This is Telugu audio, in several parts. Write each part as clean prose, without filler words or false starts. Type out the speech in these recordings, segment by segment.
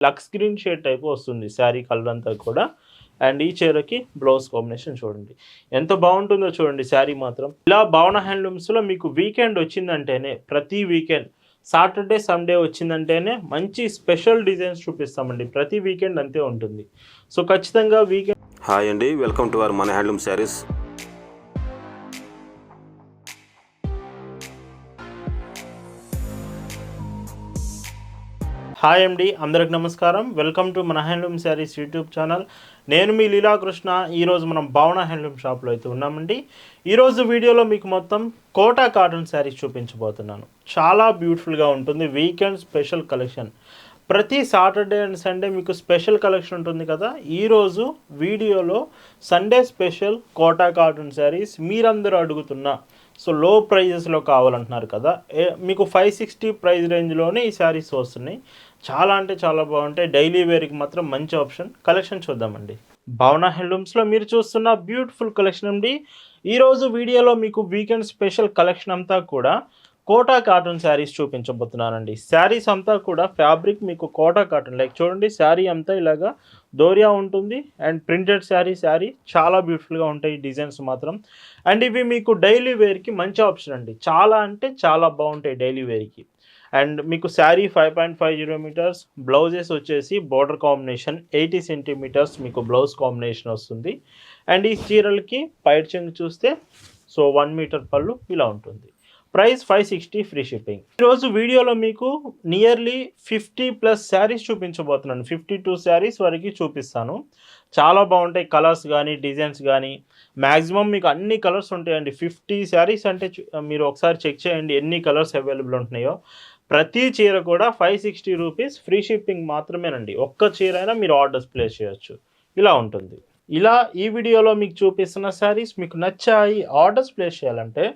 లక్స్ గ్రీన్ షేడ్ టైప్ వస్తుంది శారీ కలర్ అంతా కూడా. అండ్ ఈ చీరకి బ్లౌజ్ కాంబినేషన్ చూడండి ఎంత బాగుంటుందో చూడండి. శారీ మాత్రం ఇలా భవన హ్యాండ్లూమ్స్లో మీకు వీకెండ్ వచ్చిందంటేనే, ప్రతి వీకెండ్ సాటర్డే సండే వచ్చిందంటేనే మంచి స్పెషల్ డిజైన్స్ చూపిస్తామండి. ప్రతి వీకెండ్ అంతే ఉంటుంది. సో ఖచ్చితంగా వీకెండ్. హాయ్ అండి, వెల్కమ్ టు అవర్ మన హ్యాండ్లూమ్ శారీస్. హాయ్ అండి, అందరికి నమస్కారం. వెల్కమ్ టు మన హ్యాండ్లూమ్ శారీస్ యూట్యూబ్ ఛానల్. నేను మీ లీలాకృష్ణ. ఈరోజు మనం భావన హ్యాండ్లూమ్ షాప్లో అయితే ఉన్నామండి. ఈరోజు వీడియోలో మీకు మొత్తం కోటా కాటన్ శారీస్ చూపించబోతున్నాను. చాలా బ్యూటిఫుల్గా ఉంటుంది. Weekend special collection. ప్రతి సాటర్డే అండ్ సండే మీకు స్పెషల్ కలెక్షన్ ఉంటుంది కదా. ఈరోజు వీడియోలో Sunday special Kota cotton saris మీరందరూ అడుగుతున్న, సో లో ప్రైజెస్లో కావాలంటున్నారు కదా, మీకు 560 ప్రైస్ రేంజ్లోనే ఈ శారీస్ వస్తున్నాయి. చాలా అంటే చాలా బాగుంటాయి. డైలీ వేర్కి మాత్రం మంచి ఆప్షన్. కలెక్షన్ చూద్దామండి. భావన హ్యాండ్లూమ్స్లో మీరు చూస్తున్న బ్యూటిఫుల్ కలెక్షన్ అండి. ఈరోజు వీడియోలో మీకు వీకెండ్ స్పెషల్ కలెక్షన్ అంతా కూడా కోటా కాటన్ శారీస్ చూపించబోతున్నానండి. శారీస్ అంతా కూడా ఫ్యాబ్రిక్ మీకు కోటా కాటన్, లైక్ చూడండి శారీ అంతా ఇలాగా దోరియా ఉంటుంది. అండ్ ప్రింటెడ్ శారీ చాలా బ్యూటిఫుల్గా ఉంటాయి డిజైన్స్ మాత్రం. అండ్ ఇవి మీకు డైలీ వేర్కి మంచి ఆప్షన్ అండి. చాలా అంటే చాలా బాగుంటాయి డైలీ వేర్కి. అండ్ మీకు శారీ 5.50 మీటర్స్, బ్లౌజెస్ వచ్చేసి బోర్డర్ కాంబినేషన్ 80 సెంటీమీటర్స్ మీకు బ్లౌజ్ కాంబినేషన్ వస్తుంది. అండ్ ఈ చీరలకి పైట్ చెంగు చూస్తే సో 1 మీటర్ పళ్ళు ఇలా ఉంటుంది. Price 560, free shipping. ఈరోజు వీడియోలో మీకు నియర్లీ 50+ శారీస్ చూపించబోతున్నాను. 52 శారీస్ వరకు చూపిస్తాను. చాలా బాగుంటాయి కలర్స్ కానీ డిజైన్స్ కానీ. మ్యాక్సిమం మీకు అన్ని కలర్స్ ఉంటాయండి. 50 శారీస్ అంటే మీరు ఒకసారి చెక్ చేయండి ఎన్ని కలర్స్ అవైలబుల్ ఉంటున్నాయో. ప్రతి చీర కూడా 560 రూపీస్, ఫ్రీ షిప్పింగ్ మాత్రమేనండి. ఒక్క చీర అయినా మీరు ఆర్డర్స్ ప్లేస్ చేయొచ్చు. ఇలా ఉంటుంది. ఇలా ఈ వీడియోలో మీకు చూపిస్తున్న శారీస్ మీకు నచ్చాయి, ఆర్డర్స్ ప్లేస్ చేయాలంటే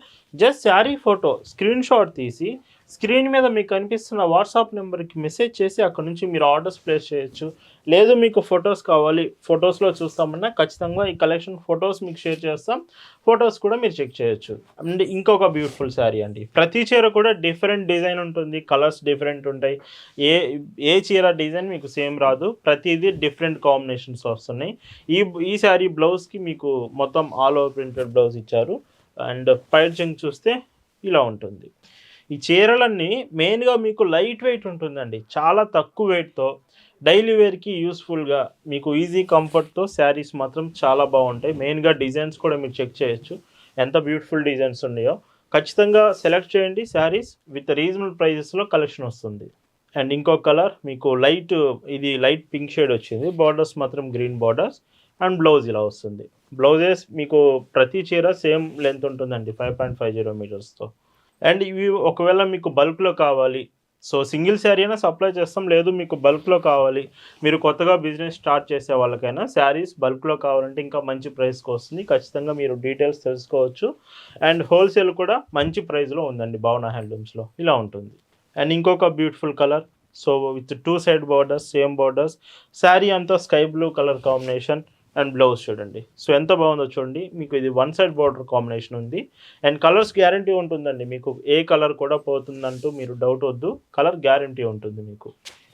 just sari photo screen shot తీసి స్క్రీన్ మీద మీకు కనిపిస్తున్న వాట్సాప్ నెంబర్కి మెసేజ్ చేసి అక్కడ నుంచి మీరు ఆర్డర్స్ ప్లేస్ చేయొచ్చు. లేదు మీకు ఫొటోస్ కావాలి, ఫొటోస్లో చూస్తామన్నా ఖచ్చితంగా ఈ కలెక్షన్ ఫొటోస్ మీకు షేర్ చేస్తాం. ఫొటోస్ కూడా మీరు చెక్ చేయొచ్చు. అండ్ ఇంకొక బ్యూటిఫుల్ శారీ అండి. ప్రతి చీర కూడా డిఫరెంట్ డిజైన్ ఉంటుంది, కలర్స్ డిఫరెంట్ ఉంటాయి. ఏ చీర డిజైన్ మీకు సేమ్ రాదు. ప్రతిదీ డిఫరెంట్ కాంబినేషన్స్ వస్తున్నాయి. ఈ శారీ బ్లౌజ్కి మీకు మొత్తం ఆల్ ఓవర్ ప్రింటెడ్ బ్లౌజ్ ఇచ్చారు. అండ్ పైట్ చెంగు చూస్తే ఇలా ఉంటుంది. ఈ చీరలన్నీ మెయిన్గా మీకు లైట్ వెయిట్ ఉంటుందండి. చాలా తక్కువ వెయిట్తో డైలీ వేర్కి యూస్ఫుల్గా మీకు ఈజీ కంఫర్ట్తో శారీస్ మాత్రం చాలా బాగుంటాయి. మెయిన్గా డిజైన్స్ కూడా మీరు చెక్ చేయొచ్చు ఎంత బ్యూటిఫుల్ డిజైన్స్ ఉన్నాయో. ఖచ్చితంగా సెలెక్ట్ చేయండి శారీస్. విత్ రీజనబుల్ ప్రైజెస్లో కలెక్షన్ వస్తుంది. అండ్ ఇంకో కలర్ మీకు ఇది లైట్ పింక్ షేడ్ వచ్చింది. బార్డర్స్ మాత్రం గ్రీన్ బార్డర్స్. అండ్ బ్లౌజ్ ఇలా వస్తుంది. బ్లౌజెస్ మీకు ప్రతి చీర సేమ్ లెంత్ ఉంటుందండి 5.50 మీటర్స్తో. అండ్ ఇవి ఒకవేళ మీకు బల్క్లో కావాలి, సో సింగిల్ శారీ అయినా సప్లై చేస్తాం. లేదు మీకు బల్క్లో కావాలి, మీరు కొత్తగా బిజినెస్ స్టార్ట్ చేసే వాళ్ళకైనా శారీస్ బల్క్లో కావాలంటే ఇంకా మంచి ప్రైస్కి వస్తుంది. ఖచ్చితంగా మీరు డీటెయిల్స్ తెలుసుకోవచ్చు. అండ్ హోల్సేల్ కూడా మంచి ప్రైస్లో ఉందండి భావన హ్యాండ్లూమ్స్లో. ఇలా ఉంటుంది. అండ్ ఇంకొక beautiful colour, so with 2 side borders, same borders. Sari అంతా sky blue colour combination. And blouse చూడండి సో ఎంత బాగుందో చూడండి. మీకు ఇది 1 సైడ్ బార్డర్ కాంబినేషన్ ఉంది. అండ్ కలర్స్ గ్యారంటీ ఉంటుందండి. మీకు ఏ కలర్ కూడా పోతుందంటూ మీరు డౌట్ వద్దు, కలర్ గ్యారంటీ ఉంటుంది మీకు.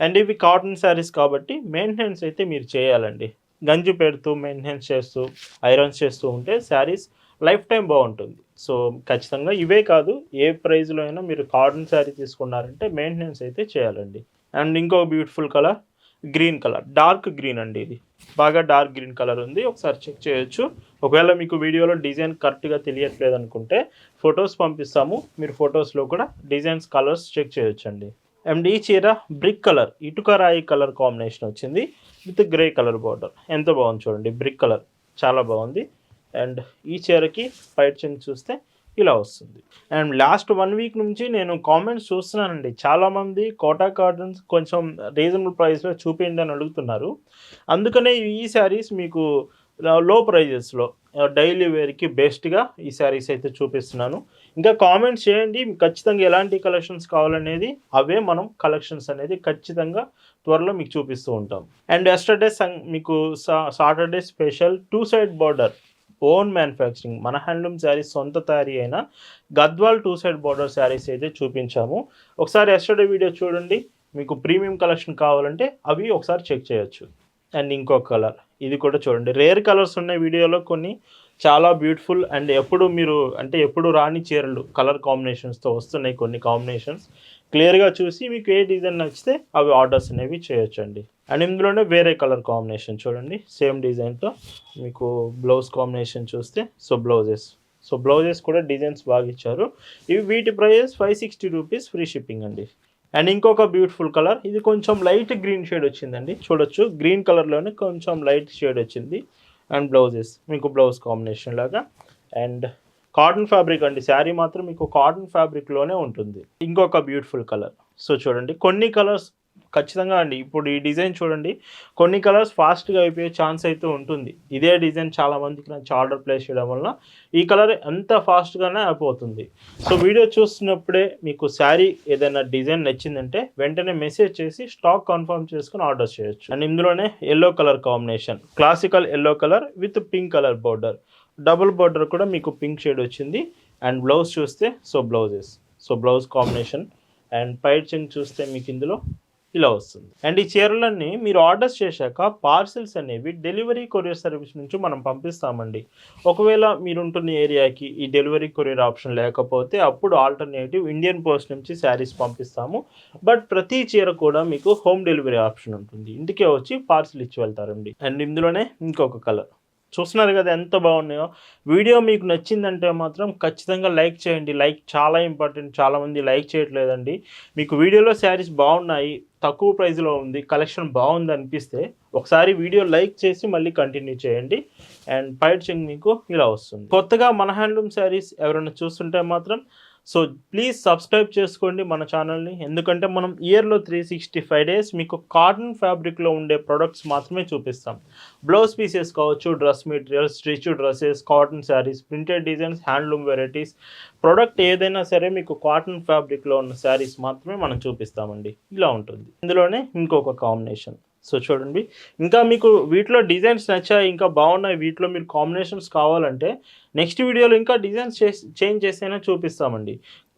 అండ్ ఇవి కాటన్ శారీస్ కాబట్టి మెయింటెనెన్స్ అయితే మీరు చేయాలండి. గంజి పెడుతూ మెయింటెనెన్స్ చేస్తూ ఐరన్స్ చేస్తూ ఉంటే శారీస్ లైఫ్ టైం బాగుంటుంది. సో ఖచ్చితంగా ఇవే కాదు, ఏ ప్రైస్లో అయినా మీరు కాటన్ శారీ తీసుకున్నారంటే మెయింటెనెన్స్ అయితే చేయాలండి. అండ్ ఇంకో beautiful colour green colour, dark green అండి. ఇది బాగా డార్క్ గ్రీన్ కలర్ ఉంది. ఒకసారి చెక్ చేయొచ్చు. ఒకవేళ మీకు వీడియోలో డిజైన్ కరెక్ట్గా తెలియట్లేదు అనుకుంటే ఫొటోస్ పంపిస్తాము. మీరు ఫొటోస్లో కూడా డిజైన్స్ కలర్స్ చెక్ చేయొచ్చండి. అండ్ ఈ చీర బ్రిక్ కలర్, ఇటుక రాయి కలర్ కాంబినేషన్ వచ్చింది విత్ గ్రే కలర్ బార్డర్. ఎంత బాగుంది చూడండి. బ్రిక్ కలర్ చాలా బాగుంది. అండ్ ఈ చీరకి పైట్ చెంగు చూస్తే ఇలా వస్తుంది. అండ్ లాస్ట్ 1 వీక్ నుంచి నేను కామెంట్స్ చూస్తున్నానండి. చాలామంది కోటా కాటన్స్ కొంచెం రీజనబుల్ ప్రైస్లో చూపించండి అని అడుగుతున్నారు. అందుకనే ఈ శారీస్ మీకు లో ప్రైజెస్లో డైలీ వేర్కి బెస్ట్గా ఈ శారీస్ అయితే చూపిస్తున్నాను. ఇంకా కామెంట్స్ చేయండి ఖచ్చితంగా ఎలాంటి కలెక్షన్స్ కావాలనేది. అవే మనం కలెక్షన్స్ అనేది ఖచ్చితంగా త్వరలో మీకు చూపిస్తూ ఉంటాం. అండ్ ఎస్టర్డే మీకు Saturday special 2 side border own manufacturing మన హ్యాండ్లూమ్ శారీస్ సొంత తయారీ అయిన గద్వాల్ 2 సైడ్ బార్డర్ శారీస్ అయితే చూపించాము. ఒకసారి ఎస్టర్డే వీడియో చూడండి. మీకు ప్రీమియం కలెక్షన్ కావాలంటే అవి ఒకసారి చెక్ చేయొచ్చు. అండ్ ఇంకొక కలర్ ఇది కూడా చూడండి, రేర్ కలర్స్ ఉన్నాయి వీడియోలో కొన్ని, చాలా బ్యూటిఫుల్ అండ్ ఎప్పుడు మీరు అంటే ఎప్పుడు రాని చీరలు కలర్ కాంబినేషన్స్తో వస్తున్నాయి కొన్ని కాంబినేషన్స్. క్లియర్గా చూసి మీకు ఏ డిజైన్ నచ్చితే అవి ఆర్డర్స్ అనేవి చేయొచ్చండి. అండ్ ఇందులోనే వేరే కలర్ కాంబినేషన్ చూడండి, సేమ్ డిజైన్తో మీకు బ్లౌజ్ కాంబినేషన్ చూస్తే సో బ్లౌజెస్ కూడా డిజైన్స్ బాగా ఇచ్చారు. ఇవి వీటి ప్రైస్ 560 రూపీస్, ఫ్రీ షిప్పింగ్ అండి. అండ్ ఇంకొక బ్యూటిఫుల్ కలర్, ఇది కొంచెం లైట్ గ్రీన్ షేడ్ వచ్చిందండి, చూడొచ్చు గ్రీన్ కలర్లోనే కొంచెం లైట్ షేడ్ వచ్చింది. అండ్ బ్లౌజెస్ మీకు బ్లౌజ్ కాంబినేషన్ లాగా అండ్ కాటన్ ఫ్యాబ్రిక్ అండి, శారీ మాత్రం మీకు కాటన్ ఫ్యాబ్రిక్లోనే ఉంటుంది. ఇంకొక బ్యూటిఫుల్ కలర్, సో చూడండి కొన్ని కలర్స్ ఖచ్చితంగా అండి, ఇప్పుడు ఈ డిజైన్ చూడండి, కొన్ని కలర్స్ ఫాస్ట్గా అయిపోయే ఛాన్స్ అయితే ఉంటుంది. ఇదే డిజైన్ చాలామందికి నచ్చి ఆర్డర్ ప్లేస్ చేయడం వల్ల ఈ కలర్ ఎంత ఫాస్ట్గానే అయిపోతుంది. సో వీడియో చూస్తున్నప్పుడే మీకు శారీ ఏదైనా డిజైన్ నచ్చిందంటే వెంటనే మెసేజ్ చేసి స్టాక్ కన్ఫర్మ్ చేసుకుని ఆర్డర్ చేయొచ్చు. అండ్ ఇందులోనే yellow colour combination, classical yellow colour with pink colour border, double border కూడా మీకు పింక్ షేడ్ వచ్చింది. అండ్ బ్లౌజ్ చూస్తే సో బ్లౌజ్ కాంబినేషన్ అండ్ పైచింగ్ చూస్తే మీకు ఇందులో ఇలా వస్తుంది. అండ్ ఈ చీరలన్నీ మీరు ఆర్డర్స్ చేశాక పార్సిల్స్ అనేవి డెలివరీ కొరియర్ సర్వీస్ నుంచి మనం పంపిస్తామండి. ఒకవేళ మీరుంటున్న ఏరియాకి ఈ డెలివరీ కొరియర్ ఆప్షన్ లేకపోతే అప్పుడు ఆల్టర్నేటివ్ ఇండియన్ పోస్ట్ నుంచి శారీస్ పంపిస్తాము. బట్ ప్రతి చీర కూడా మీకు హోమ్ డెలివరీ ఆప్షన్ ఉంటుంది, ఇంటికే వచ్చి పార్సిల్ ఇచ్చి వెళ్తారండి. అండ్ ఇందులోనే ఇంకొక కలర్ చూస్తున్నారు కదా ఎంత బాగున్నాయో. వీడియో మీకు నచ్చిందంటే మాత్రం ఖచ్చితంగా లైక్ చేయండి, లైక్ చాలా ఇంపార్టెంట్. చాలామంది లైక్ చేయట్లేదండి. మీకు వీడియోలో శారీస్ బాగున్నాయి, తక్కువ ప్రైస్లో ఉంది, కలెక్షన్ బాగుంది అనిపిస్తే ఒకసారి వీడియో లైక్ చేసి మళ్ళీ కంటిన్యూ చేయండి. అండ్ పైచింగ్ మీకు ఇలా వస్తుంది. కొత్తగా మన హ్యాండ్లూమ్ శారీస్ ఎవరైనా చూస్తుంటే మాత్రం సో ప్లీజ్ సబ్స్క్రైబ్ చేసుకోండి మన ఛానల్ని, ఎందుకంటే మనం ఇయర్లో 365 డేస్ మీకు కాటన్ ఫ్యాబ్రిక్లో ఉండే ప్రొడక్ట్స్ మాత్రమే చూపిస్తాం. బ్లౌజ్ పీసెస్ కావచ్చు, dress materials, stitch dresses, cotton saris, printed designs, handloom varieties, product ఏదైనా సరే మీకు కాటన్ ఫ్యాబ్రిక్లో ఉన్న శారీస్ మాత్రమే మనం చూపిస్తామండి. ఇలా ఉంటుంది. ఇందులోనే ఇంకొక కాంబినేషన్, సో చూడండి ఇంకా మీకు వీటిలో డిజైన్స్ నచ్చాయి, ఇంకా బాగున్నాయి, వీటిలో మీరు కాంబినేషన్స్ కావాలంటే నెక్స్ట్ వీడియోలో ఇంకా డిజైన్స్ చేంజ్ చేసైనా చూపిస్తామండి.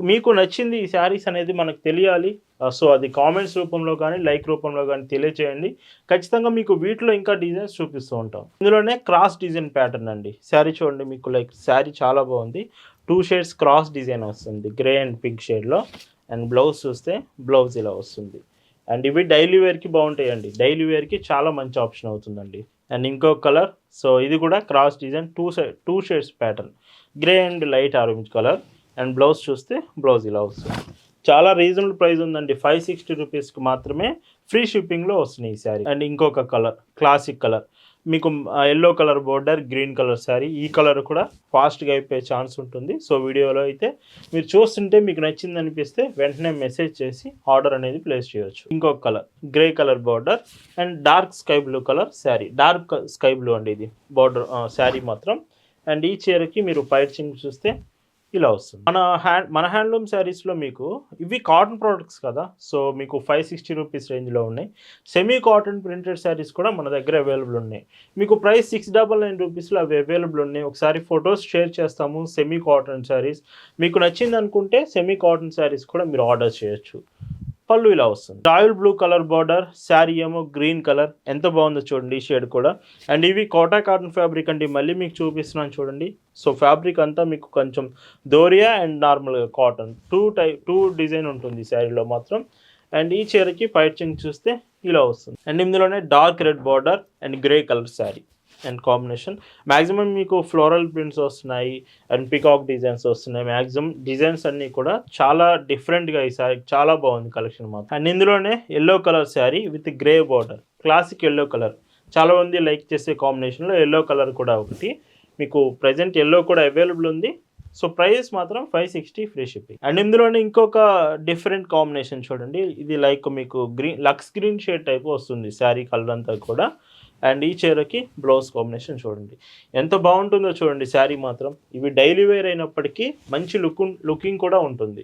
మీకు నచ్చింది ఈ శారీస్ అనేది మనకు తెలియాలి. సో అది కామెంట్స్ రూపంలో కానీ లైక్ రూపంలో కానీ తెలియచేయండి. ఖచ్చితంగా మీకు వీటిలో ఇంకా డిజైన్స్ చూపిస్తూ ఉంటాం. ఇందులోనే క్రాస్ డిజైన్ ప్యాటర్న్ అండి, శారీ చూడండి మీకు లైక్ శారీ చాలా బాగుంది. 2 షేడ్స్ క్రాస్ డిజైన్ వస్తుంది, గ్రే అండ్ పింక్ షేడ్లో. అండ్ బ్లౌజ్ చూస్తే బ్లౌజ్ ఇలా వస్తుంది. అండ్ ఇవి డైలీ వేర్కి బాగుంటాయండి, డైలీ వేర్కి చాలా మంచి ఆప్షన్ అవుతుందండి. అండ్ ఇంకొక కలర్, సో ఇది కూడా cross design 2 shades pattern, grey and light orange colour. And blouse చూస్తే బ్లౌజ్ ఇలా వస్తుంది. చాలా రీజనబుల్ ప్రైస్ ఉందండి, 560 రూపీస్కి మాత్రమే ఫ్రీ షిప్పింగ్లో వస్తున్నాయి ఈ శారీ. అండ్ ఇంకొక కలర్ క్లాసిక్ కలర్, మీకు yellow colour border, green colour sari. ఈ కలర్ కూడా ఫాస్ట్గా అయిపోయే ఛాన్స్ ఉంటుంది. సో వీడియోలో అయితే మీరు చూస్తుంటే మీకు నచ్చింది అనిపిస్తే వెంటనే మెసేజ్ చేసి ఆర్డర్ అనేది ప్లేస్ చేయొచ్చు. ఇంకొక colour grey colour border and dark sky blue colour sari, dark sky blue అండి ఇది బోర్డర్ శారీ మాత్రం. అండ్ ఈ చీరకి మీరు పైచింగ్ చూస్తే ఇలా వస్తుంది. మన హ్యాండ్లూమ్ శారీస్లో మీకు ఇవి కాటన్ ప్రోడక్ట్స్ కదా, సో మీకు 560 రూపీస్ రేంజ్లో ఉన్నాయి. సెమీ కాటన్ ప్రింటెడ్ శారీస్ కూడా మన దగ్గర అవైలబుల్ ఉన్నాయి. మీకు ప్రైస్ 699 రూపీస్లో అవి అవైలబుల్ ఉన్నాయి. ఒకసారి ఫొటోస్ షేర్ చేస్తాము. సెమీ కాటన్ శారీస్ మీకు నచ్చింది అనుకుంటే సెమీ కాటన్ శారీస్ కూడా మీరు ఆర్డర్ చేయొచ్చు. పళ్ళు ఇలా వస్తుంది, royal blue colour border, sari ఏమో గ్రీన్ కలర్, ఎంత బాగుందో చూడండి ఈ షేడ్ కూడా. అండ్ ఇవి కోటా కాటన్ ఫ్యాబ్రిక్ అండి, మళ్ళీ మీకు చూపిస్తున్నాను చూడండి. సో ఫ్యాబ్రిక్ అంతా మీకు కొంచెం దోరియా అండ్ నార్మల్గా కాటన్ 2 డిజైన్ ఉంటుంది శారీలో మాత్రం. అండ్ ఈ చీరకి పైచింగ్ చూస్తే ఇలా వస్తుంది. అండ్ ఇందులోనే dark red border and grey colour sari and combination. Maximum మీకు ఫ్లోరల్ ప్రింట్స్ వస్తున్నాయి అండ్ పికాక్ డిజైన్స్ వస్తున్నాయి. మ్యాక్సిమం డిజైన్స్ అన్నీ కూడా చాలా డిఫరెంట్గా ఈ శారీ చాలా బాగుంది కలెక్షన్ మాత్రం. అండ్ ఇందులోనే yellow colour sari with grey border, classic yellow colour, చాలామంది లైక్ చేసే కాంబినేషన్లో ఎల్లో కలర్ కూడా ఒకటి. మీకు ప్రజెంట్ ఎల్లో కూడా అవైలబుల్ ఉంది. సో ప్రైస్ మాత్రం 560 ఫ్రీ షిప్పింగ్. అండ్ ఇందులోనే ఇంకొక డిఫరెంట్ కాంబినేషన్ చూడండి, ఇది లైక్ మీకు లక్స్ గ్రీన్ షేడ్ టైప్ వస్తుంది శారీ కలర్ అంతా కూడా. అండ్ ఈ చీరకి బ్లౌజ్ కాంబినేషన్ చూడండి ఎంత బాగుంటుందో చూడండి శారీ మాత్రం. ఇవి డైలీ వేర్ అయినప్పటికీ మంచి లుకింగ్ కూడా ఉంటుంది.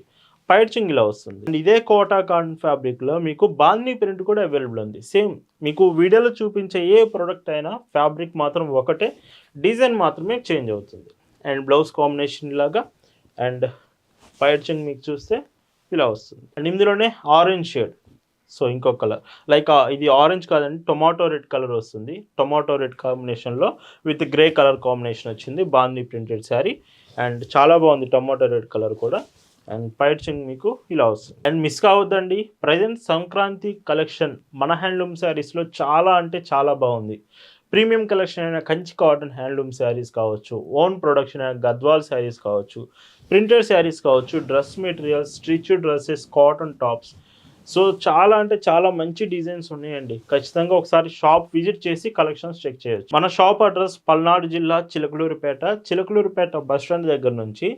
పైచింగ్ ఇలా వస్తుంది. అండ్ ఇదే కోటా కాటన్ ఫ్యాబ్రిక్లో మీకు బాందీ ప్రింట్ కూడా అవైలబుల్ ఉంది. సేమ్ మీకు వీడియోలో చూపించే ఏ ప్రోడక్ట్ అయినా ఫ్యాబ్రిక్ మాత్రం ఒకటే, డిజైన్ మాత్రమే చేంజ్ అవుతుంది. అండ్ బ్లౌజ్ కాంబినేషన్ లాగా అండ్ పైచింగ్ మీకు చూస్తే ఇలా వస్తుంది. అండ్ ఇందులోనే ఆరెంజ్ షేడ్, సో ఇంకొక కలర్ లైక్ ఇది ఆరెంజ్ కాదండి, టొమాటో రెడ్ కలర్ వస్తుంది. టొమాటో రెడ్ కాంబినేషన్లో విత్ గ్రే కలర్ కాంబినేషన్ వచ్చింది. బాందీ ప్రింటెడ్ శారీ అండ్ చాలా బాగుంది టొమాటో రెడ్ కలర్ కూడా. అండ్ పైచింగ్ మీకు ఇలా వస్తుంది. అండ్ మిస్ కావద్దండి, ప్రజెంట్ సంక్రాంతి కలెక్షన్ మన హ్యాండ్లూమ్ శారీస్లో చాలా అంటే చాలా బాగుంది. ప్రీమియం కలెక్షన్ అయిన కంచి కాటన్ హ్యాండ్లూమ్ శారీస్ కావచ్చు, ఓన్ ప్రొడక్షన్ అయిన గద్వాల్ శారీస్ కావచ్చు, ప్రింటెడ్ శారీస్ కావచ్చు, dress materials, stitched dresses, cotton tops. So చాలా అంటే చాలా మంచి డిజైన్స్ ఉన్నాయండి. ఖచ్చితంగా ఒకసారి షాప్ విజిట్ చేసి కలెక్షన్స్ చెక్ చేయొచ్చు. మన షాప్ అడ్రస్ పల్నాడు జిల్లా చిలకలూరుపేట బస్ స్టాండ్ దగ్గర నుంచి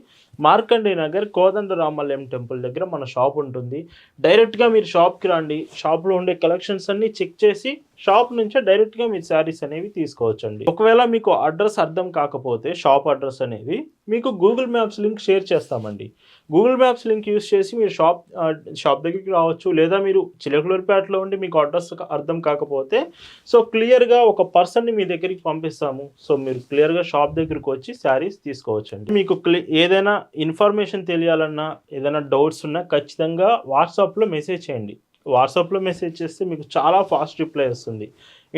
మార్కండే నగర్ కోదండరామలయం టెంపుల్ దగ్గర మన షాప్ ఉంటుంది. డైరెక్ట్గా మీరు షాప్కి రండి. షాప్లో ఉండే కలెక్షన్స్ అన్నీ చెక్ చేసి షాప్ నుంచే డైరెక్ట్గా మీరు శారీస్ అనేవి తీసుకోవచ్చండి. ఒకవేళ మీకు అడ్రస్ అర్థం కాకపోతే షాప్ అడ్రస్ అనేది మీకు గూగుల్ మ్యాప్స్ లింక్ షేర్ చేస్తామండి. గూగుల్ మ్యాప్స్ లింక్ యూస్ చేసి మీరు షాప్ దగ్గరికి రావచ్చు. లేదా మీరు చిలకలూరుపేటలో ఉండి మీకు అడ్రస్ అర్థం కాకపోతే సో క్లియర్గా ఒక పర్సన్ని మీ దగ్గరికి పంపిస్తాము. సో మీరు క్లియర్గా షాప్ దగ్గరికి వచ్చి శారీస్ తీసుకోవచ్చండి. మీకు ఏదైనా ఇన్ఫర్మేషన్ తెలియాలన్నా, ఏదైనా డౌట్స్ ఉన్నా ఖచ్చితంగా వాట్సాప్లో మెసేజ్ చేయండి. వాట్సాప్లో మెసేజ్ చేస్తే మీకు చాలా ఫాస్ట్ రిప్లై వస్తుంది,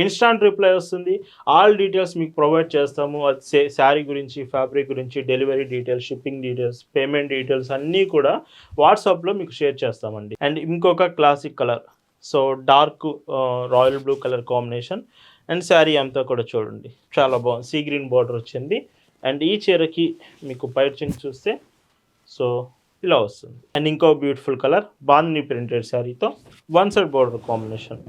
ఇన్స్టాంట్ రిప్లై వస్తుంది. ఆల్ డీటెయిల్స్ మీకు ప్రొవైడ్ చేస్తాము. అది శారీ గురించి, ఫ్యాబ్రిక్ గురించి, delivery details, shipping details, payment details అన్నీ కూడా వాట్సాప్లో మీకు షేర్ చేస్తామండి. అండ్ ఇంకొక classic colour, so dark royal blue colour combination. And sari అంతా కూడా చూడండి చాలా బాగుంది, సీ గ్రీన్ బార్డర్ వచ్చింది. అండ్ ఈ చీరకి మీకు పైచింగ్ చూస్తే సో ఇలా వస్తుంది. అండ్ ఇంకో బ్యూటిఫుల్ కలర్ బాందిని ప్రింటెడ్ శారీతో one side border combination,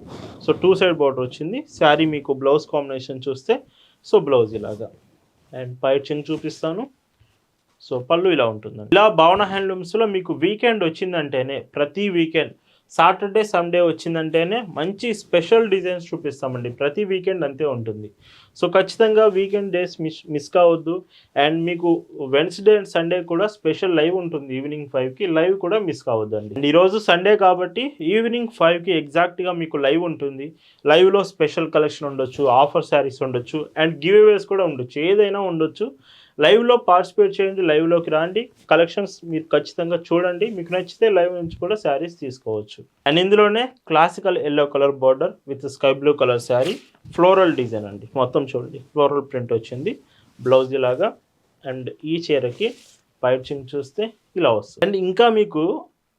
so two side border వచ్చింది. శారీ మీకు బ్లౌజ్ కాంబినేషన్ చూస్తే సో బ్లౌజ్ ఇలాగా. అండ్ పైచింగ్ చూపిస్తాను. సో పళ్ళు ఇలా ఉంటుందండి. ఇలా భావన హ్యాండ్లూమ్స్లో మీకు వీకెండ్ వచ్చిందంటేనే, ప్రతి వీకెండ్ సాటర్డే సండే వచ్చిందంటేనే మంచి స్పెషల్ డిజైన్స్ చూపిస్తామండి. ప్రతి వీకెండ్ అంతే ఉంటుంది. సో ఖచ్చితంగా వీకెండ్ డేస్ మిస్ కావద్దు. అండ్ మీకు వెన్స్డే అండ్ సండే కూడా స్పెషల్ లైవ్ ఉంటుంది. ఈవినింగ్ 5కి లైవ్ కూడా మిస్ కావద్దండి. అండ్ ఈరోజు సండే కాబట్టి ఈవినింగ్ 5కి ఎగ్జాక్ట్గా మీకు లైవ్ ఉంటుంది. లైవ్లో స్పెషల్ కలెక్షన్ ఉండొచ్చు, ఆఫర్ శారీస్ ఉండొచ్చు, అండ్ గివ్ అవేస్ కూడా ఉండొచ్చు, ఏదైనా ఉండొచ్చు. లైవ్లో పార్టిసిపేట్ చేయండి, లైవ్లోకి రండి, కలెక్షన్స్ మీరు ఖచ్చితంగా చూడండి. మీకు నచ్చితే లైవ్ నుంచి కూడా శారీస్ తీసుకోవచ్చు. అండ్ ఇందులోనే classical yellow colour border with sky blue colour sari, floral design అండి. మొత్తం చూడండి ఫ్లోరల్ ప్రింట్ వచ్చింది, బ్లౌజ్ ఇలాగా. అండ్ ఈ చీరకి పైచింగ్ చూస్తే ఇలా వస్తుంది. అండ్ ఇంకా మీకు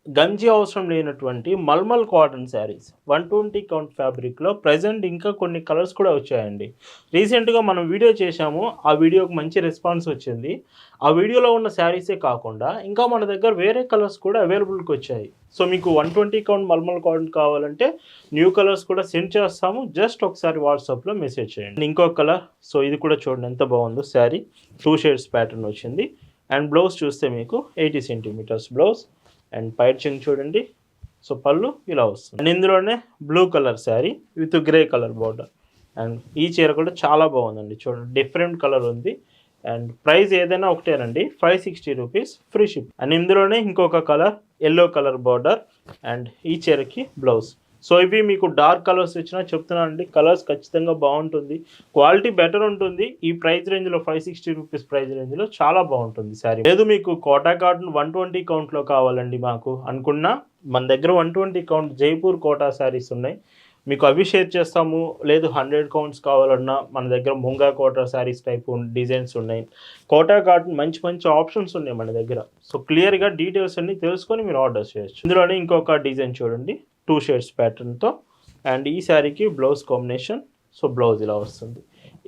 గంజి అవసరం లేనటువంటి మల్మల్ కాటన్ శారీస్ 120 కౌంట్ ఫ్యాబ్రిక్లో ప్రజెంట్ ఇంకా కొన్ని కలర్స్ కూడా వచ్చాయండి. రీసెంట్గా మనం వీడియో చేశాము, ఆ వీడియోకి మంచి రెస్పాన్స్ వచ్చింది. ఆ వీడియోలో ఉన్న శారీసే కాకుండా ఇంకా మన దగ్గర వేరే కలర్స్ కూడా అవైలబుల్కి వచ్చాయి. సో మీకు 120 కౌంట్ మల్మల్ కాటన్ కావాలంటే న్యూ కలర్స్ కూడా సెండ్ చేస్తాము. జస్ట్ ఒకసారి వాట్సాప్లో మెసేజ్ చేయండి. ఇంకొక కలర్, సో ఇది కూడా చూడండి ఎంత బాగుందో శారీ, 2 షేడ్స్ ప్యాటర్న్ వచ్చింది. అండ్ బ్లౌజ్ చూస్తే మీకు 80 సెంటీమీటర్స్ బ్లౌజ్. అండ్ పైచింగ్ చూడండి, సో పళ్ళు ఇలా వస్తుంది. అండ్ ఇందులోనే blue colour sari with grey colour border. And ఈ చీర కూడా చాలా బాగుందండి, చూడండి డిఫరెంట్ కలర్ ఉంది. అండ్ ప్రైస్ ఏదైనా ఒకటేనండి, 560 రూపీస్ ఫ్రీ షిప్. అండ్ ఇందులోనే ఇంకొక colour yellow colour border. And ఈ చీరకి బ్లౌజ్. సో ఇవి మీకు డార్క్ కలర్స్ వచ్చినా చెప్తున్నానండి, కలర్స్ ఖచ్చితంగా బాగుంటుంది, క్వాలిటీ బెటర్ ఉంటుంది. ఈ ప్రైస్ రేంజ్లో 560 రూపీస్ ప్రైస్ రేంజ్లో చాలా బాగుంటుంది శారీ. లేదు మీకు కోటా కాటన్ 120 కౌంట్లో కావాలండి మాకు అనుకున్నా, మన దగ్గర 120 కౌంట్ జైపూర్ కోటా శారీస్ ఉన్నాయి, మీకు అవి షేర్ చేస్తాము. లేదు 100 కౌంట్స్ కావాలన్నా మన దగ్గర ముంగా కోటా శారీస్ టైపు డిజైన్స్ ఉన్నాయి. కోటా కాటన్ మంచి మంచి ఆప్షన్స్ ఉన్నాయి మన దగ్గర. సో క్లియర్గా డీటెయిల్స్ అన్ని తెలుసుకొని మీరు ఆర్డర్ చేయొచ్చు. ఇందులోనే ఇంకొక డిజైన్ చూడండి, 2 షేడ్స్ ప్యాటర్న్తో. అండ్ ఈ శారీకి బ్లౌజ్ కాంబినేషన్, సో బ్లౌజ్ ఇలా వస్తుంది.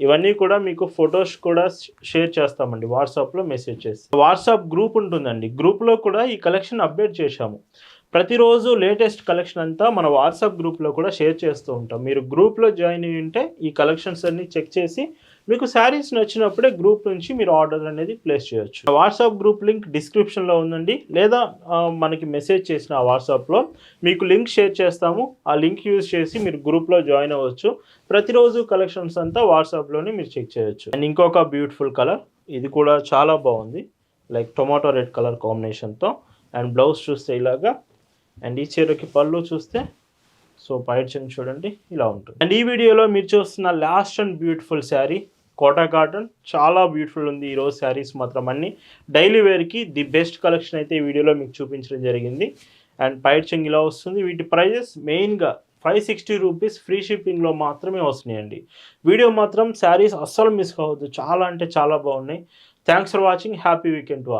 ఇవన్నీ కూడా మీకు ఫొటోస్ కూడా షేర్ చేస్తామండి వాట్సాప్లో మెసేజ్ చేసి. వాట్సాప్ గ్రూప్ ఉంటుందండి, గ్రూప్లో కూడా ఈ కలెక్షన్ అప్డేట్ చేశాము. ప్రతిరోజు లేటెస్ట్ కలెక్షన్ అంతా మన వాట్సాప్ గ్రూప్లో కూడా షేర్ చేస్తూ ఉంటాం. మీరు గ్రూప్లో జాయిన్ అయ్యి ఉంటే ఈ కలెక్షన్స్ అన్నీ చెక్ చేసి మీకు శారీస్ నచ్చినప్పుడే గ్రూప్ నుంచి మీరు ఆర్డర్ అనేది ప్లేస్ చేయొచ్చు. వాట్సాప్ గ్రూప్ లింక్ డిస్క్రిప్షన్లో ఉందండి, లేదా మనకి మెసేజ్ చేసిన ఆ వాట్సాప్లో మీకు లింక్ షేర్ చేస్తాము. ఆ లింక్ యూజ్ చేసి మీరు గ్రూప్లో జాయిన్ అవ్వచ్చు. ప్రతిరోజు కలెక్షన్స్ అంతా వాట్సాప్లోనే మీరు చెక్ చేయొచ్చు. అండ్ ఇంకొక బ్యూటిఫుల్ కలర్, ఇది కూడా చాలా బాగుంది, లైక్ టొమాటో రెడ్ కలర్ కాంబినేషన్తో. అండ్ బ్లౌజ్ చూస్తే ఇలాగా. అండ్ ఈ చీరకి పళ్ళు చూస్తే సో పైచింగ్ చూడండి ఇలా ఉంటుంది. అండ్ ఈ వీడియోలో మీరు చూస్తున్న last and beautiful sari Kota cotton, చాలా బ్యూటిఫుల్ ఉంది. ఈరోజు శారీస్ మాత్రం అన్ని డైలీ వేర్కి ది బెస్ట్ కలెక్షన్ అయితే ఈ వీడియోలో మీకు చూపించడం జరిగింది. అండ్ పైచింగ్ ఇలా వస్తుంది. వీటి ప్రైజెస్ మెయిన్గా 560 రూపీస్ ఫ్రీ షిప్పింగ్లో మాత్రమే వస్తున్నాయండి. వీడియో మాత్రం శారీస్ అస్సలు మిస్ కావద్దు, చాలా అంటే చాలా బాగున్నాయి. Thanks for watching. Happy weekend to all.